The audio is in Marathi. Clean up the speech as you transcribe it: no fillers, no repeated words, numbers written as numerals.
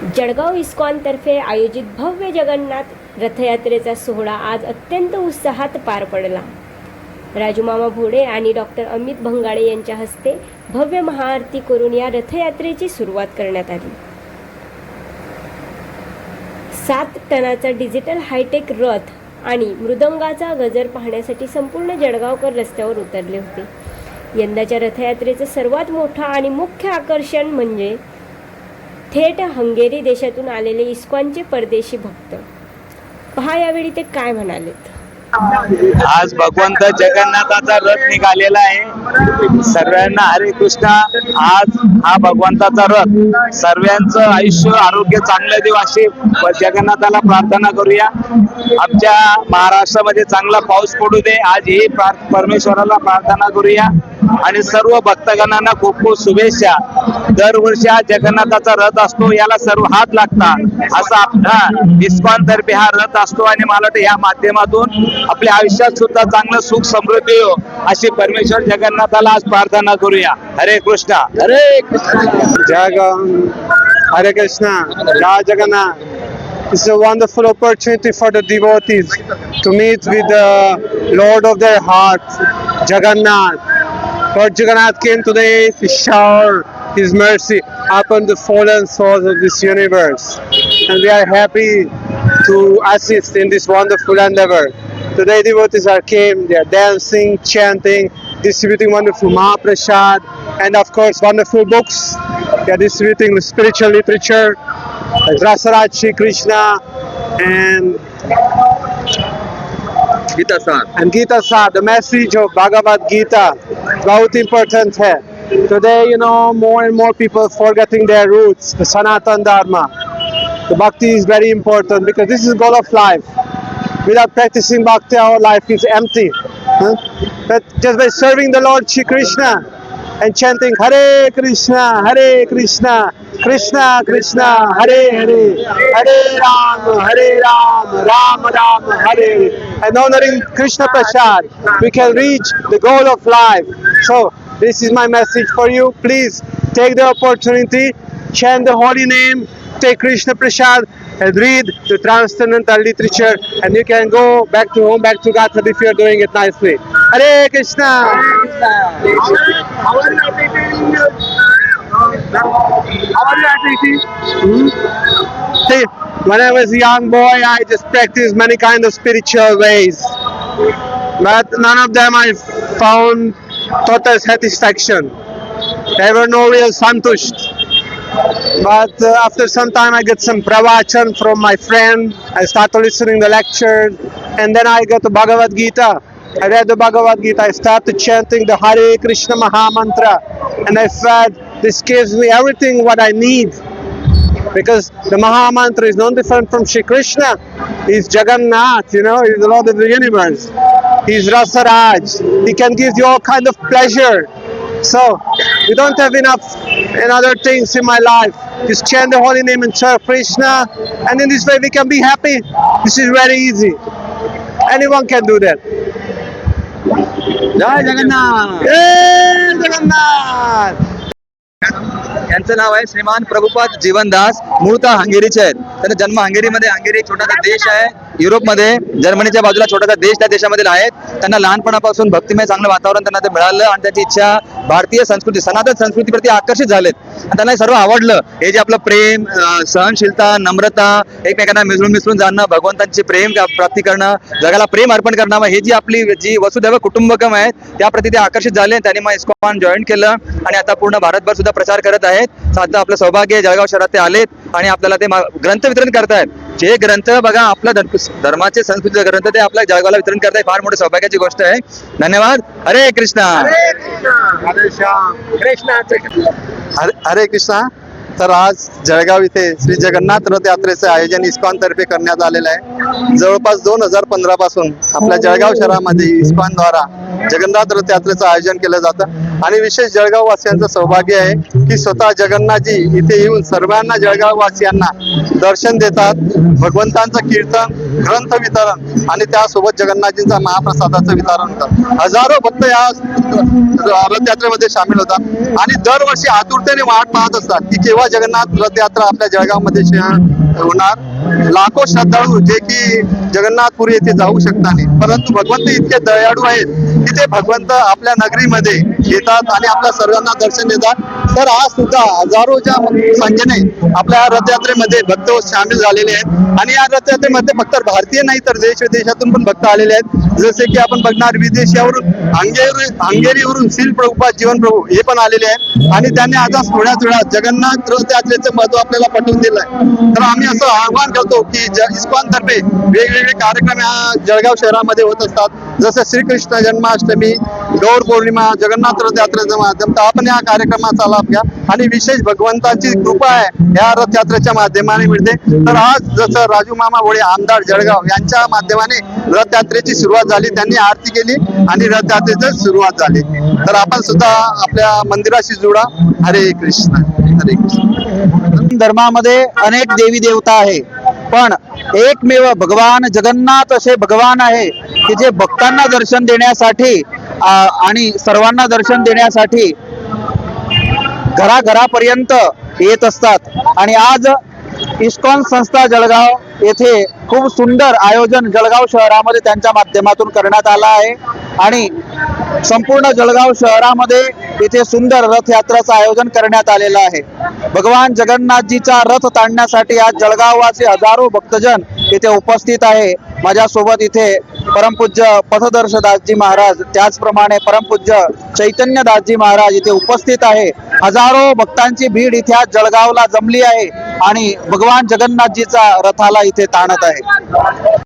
जळगाव इस्कॉनतर्फे आयोजित भव्य जगन्नाथ रथयात्रेचा सोहळा आज अत्यंत उत्साहात पार पडला. राजूमामा भोडे आणि डॉक्टर अमित भंगाळे यांच्या हस्ते भव्य महाआरती करून या रथयात्रेची सुरुवात करण्यात आली. 7 टनाचा डिजिटल हायटेक रथ आणि मृदंगाचा गजर पाहण्यासाठी संपूर्ण जळगावकर रस्त्यावर उतरले होते. यंदाच्या रथयात्रेचं सर्वात मोठं आणि मुख्य आकर्षण म्हणजे थेट हंगेरी देशातून आलेले इस्कॉनचे परदेशी भक्त. पहा यावेळी ते काय म्हणालेत. आज भगवंत जगन्नाथाचा रथ निघालेला आहे. सर्वांना हरे कृष्णा. आज हा भगवंताचा रथ सर्वांचं आयुष्य आरोग्य चांगलं देव अशी जगन्नाथाला प्रार्थना करूया. आमच्या महाराष्ट्रामध्ये चांगला पाऊस पडू दे आज ही परमेश्वराला प्रार्थना करूया आणि सर्व भक्तगणांना खूप खूप शुभेच्छा. दरवर्षी हा जगन्नाथाचा रथ असतो, याला सर्व हात लागतात असा आपला इस्कॉन तर्फे हा रथ असतो आणि मला वाटतं या माध्यमातून आपल्या आयुष्यात सुद्धा चांगलं सुख समृद्धी हो अशी परमेश्वर जगन्नाथाला आज प्रार्थना करूया. हरे कृष्णा. हरे Krishna. Hare Krishna, Jai Jagannath. It's a wonderful opportunity for the devotees to meet with the Lord of their hearts, Jagannath. Lord Jagannath came today to shower His mercy upon the fallen souls of this universe, and we are happy to assist in this wonderful endeavor. Today devotees came, they are dancing, chanting, distributing wonderful Mahaprasad, and of course wonderful books. They are distributing the spiritual literature like Rasaraj Shri Krishna and Gita Sar, the message of Bhagavad Gita. बहुत important है. Today, more and more people forgetting their roots, the Sanatan Dharma. The bhakti is very important because this is the goal of life. Without practicing bhakti, our life is empty. But just by serving the Lord Shri Krishna and chanting Hare Krishna, Krishna Krishna, Hare Hare, Hare Ram, Ram Ram, Hare Hare, and honoring Krishna Prasad, we can reach the goal of life. So, this is my message for you. Please take the opportunity, chant the holy name, take Krishna Prasad, and read the transcendental literature, and you can go back to home, back to Gatha if you are doing it nicely. Hare Krishna. How are you attending? See, when I was a young boy, I just practiced many kind of spiritual ways, but none of them I found total satisfaction. There were no real santusht. But after some time I get some pravachan from my friend. I started listening the lectures, and then I got the Bhagavad Gita. I read the Bhagavad Gita. I started chanting the Hare Krishna Maha Mantra, and I felt this gives me everything what I need. Because the Maha Mantra is no different from Shri Krishna. He's Jagannath, he's the Lord of the universe. He's Rasaraj. He can give you all kind of pleasure. So, we don't have enough in other things in my life. Just chant the holy name and serve Krishna, and in this way we can be happy. This is very easy. Anyone can do that. Jai Jagannath. Jai Jagannath! यांचं नाव आहे श्रीमान प्रभुपाद जीवनदास. मूळतः हंगेरीचे आहेत. त्यांचा जन्म हंगेरीमध्ये. हंगेरी एक छोटासा देश आहे युरोपमध्ये, जर्मनीच्या बाजूला छोटासा देश त्या देशामधील आहेत. त्यांना लहानपणापासून भक्तिमय चांगलं वातावरण त्यांना ते मिळालं आणि त्यांची इच्छा भारतीय संस्कृती, सनातन संस्कृतीप्रती आकर्षित झालेत आणि त्यांना हे सर्व आवडलं. हे जे आपलं प्रेम, सहनशीलता, नम्रता, एकमेकांना मिसळून जाणं, भगवंतांची प्रेम प्राप्ती करणं, जगाला प्रेम अर्पण करणं, हे जी आपली जी वसुदैव कुटुंबकम आहे त्याप्रती ते आकर्षित झाले. त्यांनी मग इस्कॉन जॉईन केलं आणि आता पूर्ण भारतभर सुद्धा प्रचार करत आहेत. आता आपलं सौभाग्य जळगाव शहरात ते आलेत आणि आपल्याला ते ग्रंथ वितरण करतायत. जे ग्रंथ बघा आपल्या धर्माचे संस्कृतीचे ग्रंथ ते आपल्या जळगावला वितरण करताय. फार मोठी सौभाग्याची गोष्ट आहे. धन्यवाद. हरे कृष्णा. हरे कृष्णा. तर आज जळगाव इथे श्री जगन्नाथ रथ यात्रेचे आयोजन इस्कॉन तर्फे करण्यात आलेलं आहे. जवळपास 2015 पासून आपल्या जळगाव शहरामध्ये इस्कॉन द्वारा जगन्नाथ रथ यात्रेचं आयोजन केलं जातं. आणि विशेष जळगाव वासियांचं सौभाग्य आहे की स्वतः जगन्नाथजी इथे येऊन सर्वांना जळगाव वासियांना दर्शन देतात. भगवंतांचं कीर्तन, ग्रंथ वितरण आणि त्यासोबत जगन्नाथजींचा महाप्रसादाचं वितरण होतात. हजारो भक्त या रथयात्रेमध्ये सामील होतात आणि दरवर्षी आतुरतेने वाट पाहत असतात की केव्हा जगन्नाथ रथयात्रा आपल्या जळगावमध्ये होणार. लाखो श्रद्धाळू जे की जगन्नाथपुरी येथे जाऊ शकतात नाही, परंतु भगवंत इतके दयाळू आहेत की ते भगवंत आपल्या नगरीमध्ये येतात आणि आपल्या सर्वांना दर्शन देतात. तर आज सुद्धा हजारोच्या संख्येने आपल्या रथयात्रेमध्ये भक्त सामील झालेले आहेत आणि या रथयात्रेमध्ये फक्त भारतीय नाही तर देश विदेशातून पण भक्त आलेले आहेत. जसे की आपण बघणार विदेशावरून हंगेरीवरून सील प्रभुपाद जीवन प्रभू हे पण आलेले आहेत आणि त्यांनी आता थोड्याच वेळात जगन्नाथ रथयात्रेचं महत्व आपल्याला पटवून दिलं आहे. तर आम्ही असं आवाहन करतो की इस्कॉन तर्फे वेगवेगळे कार्यक्रम या जळगाव शहरामध्ये होत असतात. जसं श्रीकृष्ण जन्माष्टमी, गौर पौर्णिमा, जगन्नाथ रथयात्रेचं माध्यम, तर आपण या कार्यक्रमाचा लाभ घ्या आणि विशेष भगवंताची कृपा आहे या रथयात्रेच्या माध्यमाने मिळते. तर आज जसं राजू मामा भोळे आमदार जळगाव यांच्या माध्यमाने रथयात्रेची सुरुवात झाली, त्यांनी आरती केली आणि रथयात्रेची सुरुवात झाली. तर आपण सुद्धा आपल्या मंदिराशी जुळा. हरे कृष्ण हरे कृष्ण. धर्मामध्ये अनेक देवी देवता आहे, पण एकमेव भगवान जगन्नाथ असे भगवान आहे की जे भक्तांना दर्शन देण्यासाठी आणि सर्वांना दर्शन देण्यासाठी घराघरापर्यंत येत असतात. आणि आज इस्कॉन संस्था जळगाव येथे खूप सुंदर आयोजन जळगाव शहरामध्ये त्यांच्या माध्यमातून करण्यात आला आहे आणि संपूर्ण जळगाव शहरामध्ये इथे सुंदर रथयात्राचं आयोजन करण्यात आलेलं आहे. भगवान जगन्नाथजीचा रथ ताणण्यासाठी आज जळगाववासी हजारो भक्तजन इथे उपस्थित आहे. माझ्यासोबत इथे परमपूज्य पथदर्शदासजी महाराज, त्याचप्रमाणे परमपूज्य चैतन्यदासजी महाराज इथे उपस्थित आहे. हजारो भक्तांची भीड इथे आज जळगावला जमली आहे आणि भगवान जगन्नाथजीचा रथाला इथे ताणत आहे.